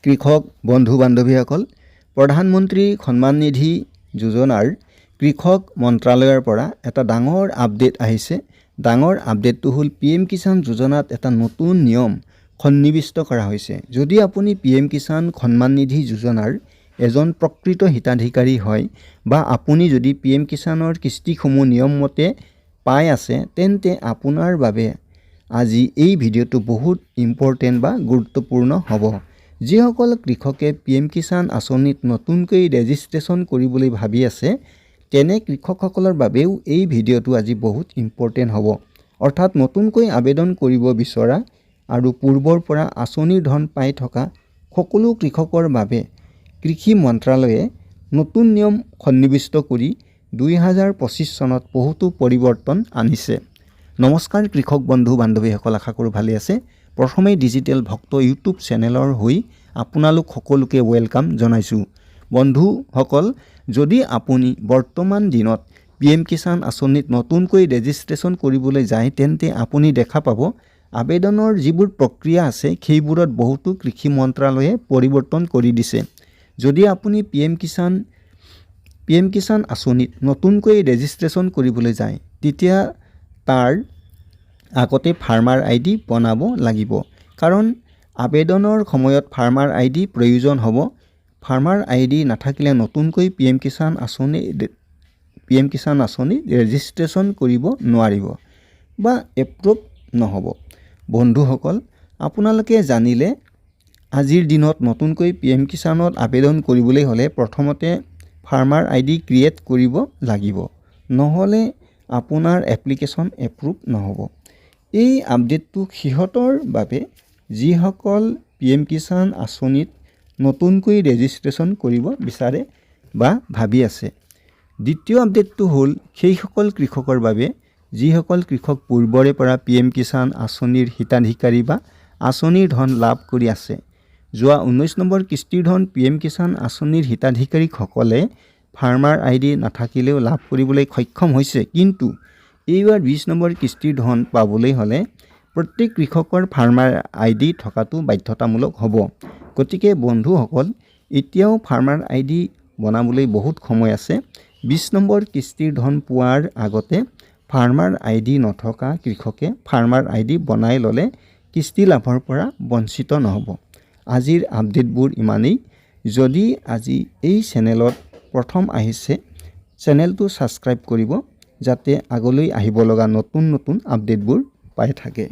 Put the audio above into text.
কৃষক বন্ধু বান্ধৱীসকল প্ৰধানমন্ত্ৰী সন্মান নিধি যোজনাৰ কৃষক মন্ত্ৰালয়ৰ পৰা এটা ডাঙৰ আপডেট আহিছে। ডাঙৰ আপডেটটো হ'ল PM কিষাণ যোজনাত এটা নতুন নিয়ম সন্নিৱিষ্ট কৰা হৈছে। যদি আপুনি PM কিষাণ সন্মান নিধি যোজনাৰ এজন প্ৰকৃত হিতাধিকাৰী হয় বা আপুনি যদি PM কিষাণৰ কিস্তিসমূহ নিয়মমতে পাই আছে তেন্তে আপোনাৰ বাবে আজি এই ভিডিঅ'টো বহুত ইম্পৰ্টেণ্ট বা গুৰুত্বপূৰ্ণ হ'ব। যিসকল কৃষকে PM কিষাণ আঁচনিত নতুনকৈ ৰেজিষ্ট্ৰেশ্যন কৰিবলৈ ভাবি আছে তেনে কৃষকসকলৰ বাবেও এই ভিডিঅ'টো আজি বহুত ইম্পৰ্টেণ্ট হ'ব। অৰ্থাৎ নতুনকৈ আবেদন কৰিব বিচৰা আৰু পূৰ্বৰ পৰা আঁচনিৰ ধন পাই থকা সকলো কৃষকৰ বাবে কৃষি মন্ত্ৰালয়ে নতুন নিয়ম সন্নিৱিষ্ট কৰি 2025 চনত বহুতো পৰিৱৰ্তন আনিছে। নমস্কাৰ কৃষক বন্ধু বান্ধৱীসকল, আশা কৰোঁ ভালে আছে। প্ৰথমেই ডিজিটেল ভক্ত ইউটিউব চেনেলৰ হৈ আপোনালোক সকলোকে ৱেলকাম জনাইছোঁ। বন্ধুসকল, যদি আপুনি বৰ্তমান দিনত PM কিষাণ আঁচনিত নতুনকৈ ৰেজিষ্ট্ৰেশ্যন কৰিবলৈ যায় তেন্তে আপুনি দেখা পাব আবেদনৰ যিবোৰ প্ৰক্ৰিয়া আছে সেইবোৰত বহুতো কৃষি মন্ত্ৰালয়ে পৰিৱৰ্তন কৰি দিছে। যদি আপুনি PM কিষাণ আঁচনিত নতুনকৈ ৰেজিষ্ট্ৰেশ্যন কৰিবলৈ যায় তেতিয়া তাৰ আগতে ফাৰ্মাৰ ID বনাব লাগিব, কাৰণ আবেদনৰ সময়ত ফাৰ্মাৰ ID প্ৰয়োজন হ'ব। ফাৰ্মাৰ ID নাথাকিলে নতুনকৈ PM কিষাণ আঁচনি ৰেজিষ্ট্ৰেশ্যন কৰিব নোৱাৰিব বা এপ্ৰুভ নহ'ব। বন্ধুসকল, আপোনালোকে জানিলে আজিৰ দিনত নতুনকৈ PM কিষাণত আবেদন কৰিবলৈ হ'লে প্ৰথমতে ফাৰ্মাৰ ID ক্ৰিয়েট কৰিব লাগিব, নহ'লে আপোনাৰ এপ্লিকেশ্যন এপ্ৰুভ নহ'ব। এই আপডেটটো সিহঁতৰ বাবে যিসকল PM কিষাণ আঁচনিত নতুনকৈ ৰেজিষ্ট্ৰেশ্যন কৰিব বিচাৰে বা ভাবি আছে। দ্বিতীয় আপডেটটো হ'ল সেইসকল কৃষকৰ বাবে যিসকল কৃষক পূৰ্বৰে পৰা PM কিষাণ আঁচনিৰ হিতাধিকাৰী বা আঁচনিৰ ধন লাভ কৰি আছে। যোৱা 19 নম্বৰ কিস্তিৰ ধন PM কিষাণ আঁচনিৰ হিতাধিকাৰীসকলে ফাৰ্মাৰ ID নাথাকিলেও লাভ কৰিবলৈ সক্ষম হৈছে, কিন্তু এইবাৰ 20 নম্বৰ কিস্তিৰ ধন পাবলৈ হ'লে প্ৰত্যেক কৃষকৰ ফাৰ্মাৰ ID থকাটো বাধ্যতামূলক হ'ব। গতিকে বন্ধুসকল, এতিয়াও ফাৰ্মাৰ ID বনাবলৈ বহুত সময় আছে। 20 নম্বৰ কিস্তিৰ ধন পোৱাৰ আগতে ফাৰ্মাৰ ID নথকা কৃষকে ফাৰ্মাৰ ID বনাই ল'লে কিস্তি লাভৰ পৰা বঞ্চিত নহ'ব। আজিৰ আপডেটবোৰ ইমানেই। যদি আজি এই চেনেলত প্ৰথম আহিছে চেনেলটো ছাবস্ক্ৰাইব কৰিব, যাতে আগলৈ আহিব লগা নতুন আপডেটবোৰ পাই থাকে।